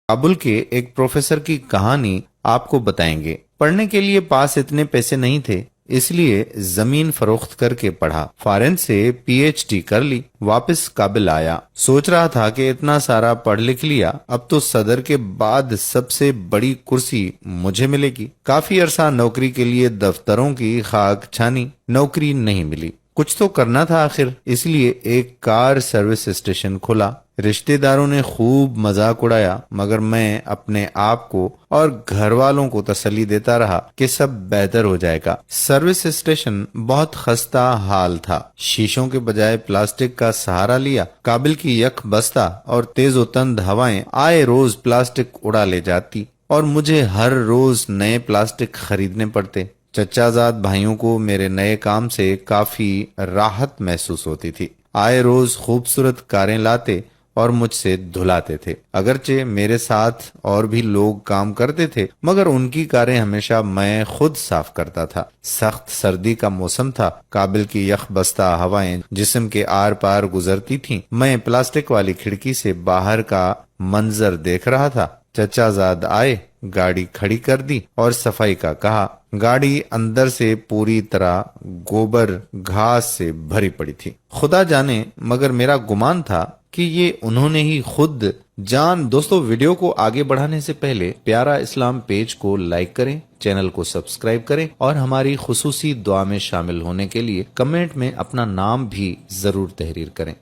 काबुल के एक प्रोफेसर की कहानी आपको बताएंगे। पढ़ने के लिए पास इतने पैसे नहीं थे, इसलिए जमीन फरोख्त करके पढ़ा। फॉरेन से पीएचडी कर ली, वापस काबिल आया। सोच रहा था कि इतना सारा पढ़ लिख लिया, अब तो सदर के बाद सबसे बड़ी कुर्सी मुझे मिलेगी। काफी अरसा नौकरी के लिए दफ्तरों की खाक छानी, नौकरी नहीं मिली। कुछ तो करना था आखिर, इसलिए एक कार सर्विस स्टेशन खोला। रिश्तेदारों ने खूब मजाक उड़ाया, मगर मैं अपने आप को और घर वालों को तसल्ली देता रहा कि सब बेहतर हो जाएगा। सर्विस स्टेशन बहुत खस्ता हाल था। शीशों के बजाय प्लास्टिक का सहारा लिया। काबिल की यख बस्ता और तेजोतंद हवाएं आए रोज प्लास्टिक उड़ा ले जाती और मुझे हर रोज नए प्लास्टिक खरीदने पड़ते। चचाजाद भाइयों को मेरे नए काम से काफी राहत महसूस होती थी। आए रोज खूबसूरत कारें लाते और मुझसे धुलाते थे। अगरचे मेरे साथ और भी लोग काम करते थे, मगर उनकी कारें हमेशा मैं खुद साफ करता था। सख्त सर्दी का मौसम था। काबिल की यखबस्ता हवाएं जिस्म के आर पार गुजरती थीं। मैं प्लास्टिक वाली खिड़की से बाहर का मंजर देख रहा था। चचाजाद आए, गाड़ी खड़ी कर दी और सफाई का कहा। गाड़ी अंदर से पूरी तरह गोबर घास से भरी पड़ी थी। खुदा जाने, मगर मेरा गुमान था कि ये उन्होंने ही खुद जान। दोस्तों, वीडियो को आगे बढ़ाने से पहले प्यारा इस्लाम पेज को लाइक करें, चैनल को सब्सक्राइब करें और हमारी खुसूसी दुआ में शामिल होने के लिए कमेंट में अपना नाम भी जरूर तहरीर करें,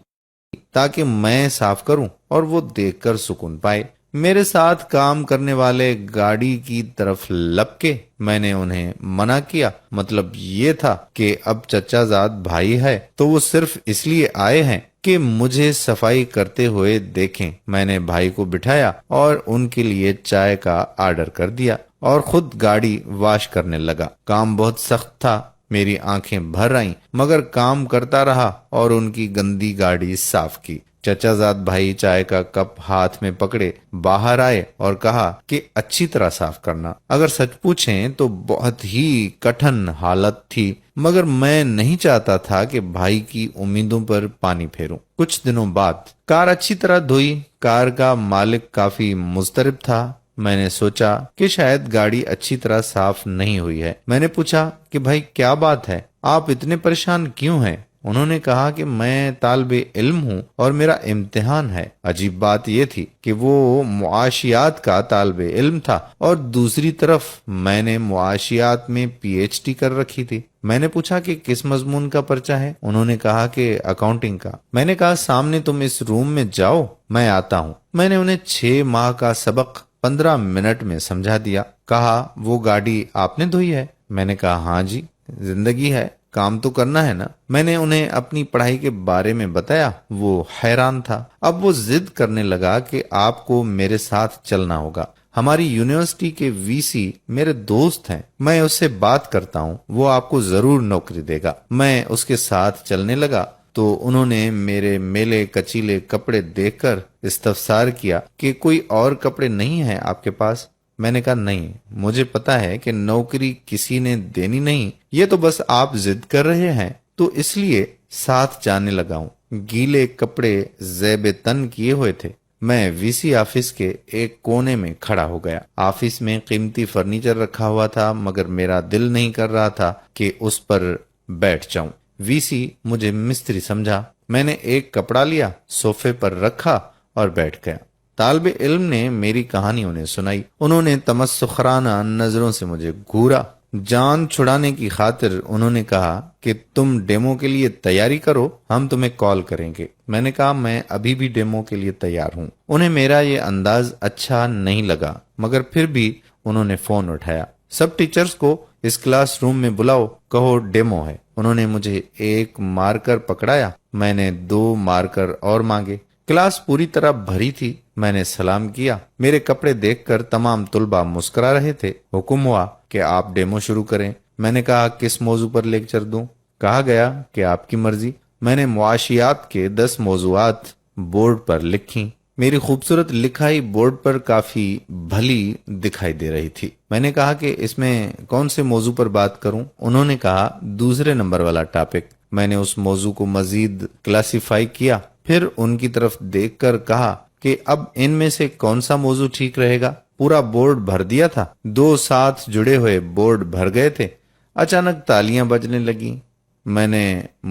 ताकि मैं साफ करूं और वो देखकर सुकून पाए। मेरे साथ काम करने वाले गाड़ी की तरफ लपके। मैंने उन्हें मना किया। मतलब ये था कि अब चचाजाद भाई है तो वो सिर्फ इसलिए आए हैं कि मुझे सफाई करते हुए देखें। मैंने भाई को बिठाया और उनके लिए चाय का आर्डर कर दिया और खुद गाड़ी वॉश करने लगा। काम बहुत सख्त था। मेरी आंखें भर आईं, मगर काम करता रहा और उनकी गंदी गाड़ी साफ की। चचाजाद भाई चाय का कप हाथ में पकड़े बाहर आए और कहा कि अच्छी तरह साफ करना। अगर सच पूछें तो बहुत ही कठिन हालत थी, मगर मैं नहीं चाहता था कि भाई की उम्मीदों पर पानी फेरूं। कुछ दिनों बाद कार अच्छी तरह धोई। कार का मालिक काफी मुस्तरिब था। मैंने सोचा कि शायद गाड़ी अच्छी तरह साफ नहीं हुई है। मैंने पूछा कि भाई क्या बात है, आप इतने परेशान क्यों हैं? उन्होंने कहा कि मैं तालिबे इल्म हूँ और मेरा इम्तिहान है। अजीब बात यह थी कि वो मुआशियात का तालिबे इल्म था और दूसरी तरफ मैंने मुआशियात में पीएचडी कर रखी थी। मैंने पूछा कि किस मजमून का पर्चा है? उन्होंने कहा कि अकाउंटिंग का। मैंने कहा सामने तुम इस रूम में जाओ, मैं आता हूँ। मैंने उन्हें 6 माह का सबक 15 मिनट में समझा दिया। कहा वो गाड़ी आपने धोई है? मैंने कहा हाँ जी, जिंदगी है, काम तो करना है ना। मैंने उन्हें अपनी पढ़ाई के बारे में बताया। वो हैरान था। अब वो जिद करने लगा कि आपको मेरे साथ चलना होगा। हमारी यूनिवर्सिटी के वीसी मेरे दोस्त हैं, मैं उससे बात करता हूँ, वो आपको जरूर नौकरी देगा। मैं उसके साथ चलने लगा तो उन्होंने मेरे मेले कचीले कपड़े देखकर इस्तफसार किया कि कोई और कपड़े नहीं हैं आपके पास? मैंने कहा नहीं, मुझे पता है कि नौकरी किसी ने देनी नहीं, ये तो बस आप जिद कर रहे हैं, तो इसलिए साथ जाने लगा हूं। गीले कपड़े ज़ेबे तन किए हुए थे। मैं वीसी ऑफिस के एक कोने में खड़ा हो गया। ऑफिस में कीमती फर्नीचर रखा हुआ था, मगर मेरा दिल नहीं कर रहा था कि उस पर बैठ जाऊं। वीसी मुझे मिस्त्री समझा। मैंने एक कपड़ा लिया, सोफे पर रखा और बैठ गया। तालिबे इल्म ने मेरी कहानी उन्हें सुनाई। उन्होंने तमस्सुखराना नजरों से मुझे घूरा। जान छुड़ाने की खातिर उन्होंने कहा कि तुम डेमो के लिए तैयारी करो, हम तुम्हें कॉल करेंगे। मैंने कहा मैं अभी भी डेमो के लिए तैयार हूँ। उन्हें मेरा ये अंदाज अच्छा नहीं लगा, मगर फिर भी उन्होंने फोन उठाया। सब टीचर्स को इस क्लास रूम में बुलाओ, कहो डेमो है। उन्होंने मुझे एक मार्कर पकड़ाया। मैंने 2 मार्कर और मांगे। क्लास पूरी तरह भरी थी। मैंने सलाम किया। मेरे कपड़े देखकर तमाम तुलबा मुस्कुरा रहे थे। हुक्म हुआ कि आप डेमो शुरू करें। मैंने कहा किस मौजू पर लेक्चर दूं? कहा गया कि आपकी मर्जी। मैंने मुआशियात के 10 मौजूआत बोर्ड पर लिखी। मेरी खूबसूरत लिखाई बोर्ड पर काफी भली दिखाई दे रही थी। मैंने कहा कि इसमें कौन से मौजू पर बात करूं? उन्होंने कहा दूसरे नंबर वाला टॉपिक। मैंने उस मौजू को मजीद क्लासिफाई किया, फिर उनकी तरफ देखकर कहा کہ اب ان میں سے کون سا موضوع ٹھیک رہے گا۔ پورا بورڈ بھر دیا تھا، 2 ساتھ جڑے ہوئے بورڈ بھر گئے تھے۔ اچانک تالیاں بجنے لگیں۔ میں نے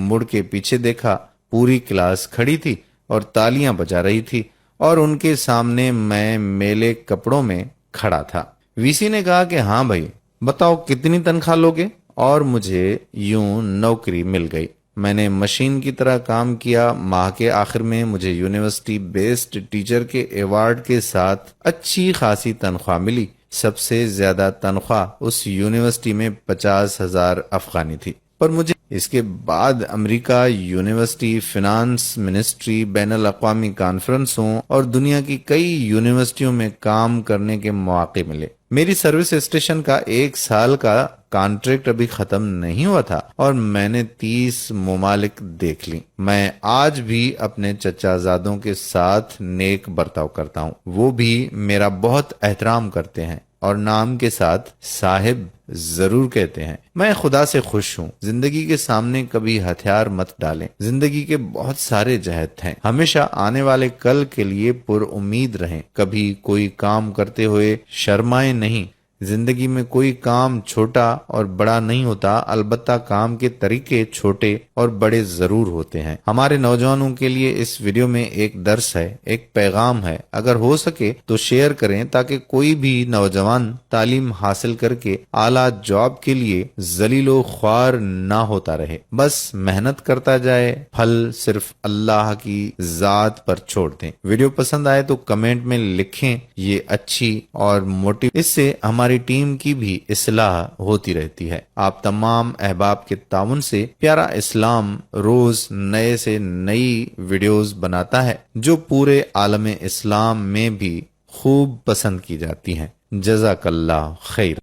مڑ کے پیچھے دیکھا، پوری کلاس کھڑی تھی اور تالیاں بجا رہی تھی، اور ان کے سامنے میں میلے کپڑوں میں کھڑا تھا۔ وی سی نے کہا کہ ہاں بھائی بتاؤ کتنی تنخواہ لوگے، اور مجھے یوں نوکری مل گئی۔ میں نے مشین کی طرح کام کیا۔ ماہ کے آخر میں مجھے یونیورسٹی بیسڈ ٹیچر کے ایوارڈ کے ساتھ اچھی خاصی تنخواہ ملی۔ سب سے زیادہ تنخواہ اس یونیورسٹی میں 50,000 افغانی تھی، پر مجھے اس کے بعد امریکہ، یونیورسٹی، فنانس منسٹری، بین الاقوامی کانفرنسوں اور دنیا کی کئی یونیورسٹیوں میں کام کرنے کے مواقع ملے۔ میری سروس اسٹیشن کا 1 سال کا کانٹریکٹ ابھی ختم نہیں ہوا تھا اور میں نے 30 ممالک دیکھ لی۔ میں آج بھی اپنے چچا زادوں کے ساتھ نیک برتاؤ کرتا ہوں، وہ بھی میرا بہت احترام کرتے ہیں اور نام کے ساتھ صاحب ضرور کہتے ہیں۔ میں خدا سے خوش ہوں۔ زندگی کے سامنے کبھی ہتھیار مت ڈالیں۔ زندگی کے بہت سارے جہت ہیں، ہمیشہ آنے والے کل کے لیے پر امید رہیں۔ کبھی کوئی کام کرتے ہوئے شرمائیں نہیں۔ زندگی میں کوئی کام چھوٹا اور بڑا نہیں ہوتا، البتہ کام کے طریقے چھوٹے اور بڑے ضرور ہوتے ہیں۔ ہمارے نوجوانوں کے لیے اس ویڈیو میں ایک درس ہے، ایک پیغام ہے۔ اگر ہو سکے تو شیئر کریں تاکہ کوئی بھی نوجوان تعلیم حاصل کر کے اعلیٰ جاب کے لیے ذلیل و خوار نہ ہوتا رہے، بس محنت کرتا جائے، پھل صرف اللہ کی ذات پر چھوڑ دیں۔ ویڈیو پسند آئے تو کمنٹ میں لکھیں یہ اچھی اور موٹی، اس سے ہماری ٹیم کی بھی اصلاح ہوتی رہتی ہے۔ آپ تمام احباب کے تعاون سے پیارا اسلام روز نئے سے نئی ویڈیوز بناتا ہے جو پورے عالم اسلام میں بھی خوب پسند کی جاتی ہیں۔ جزاک اللہ خیر۔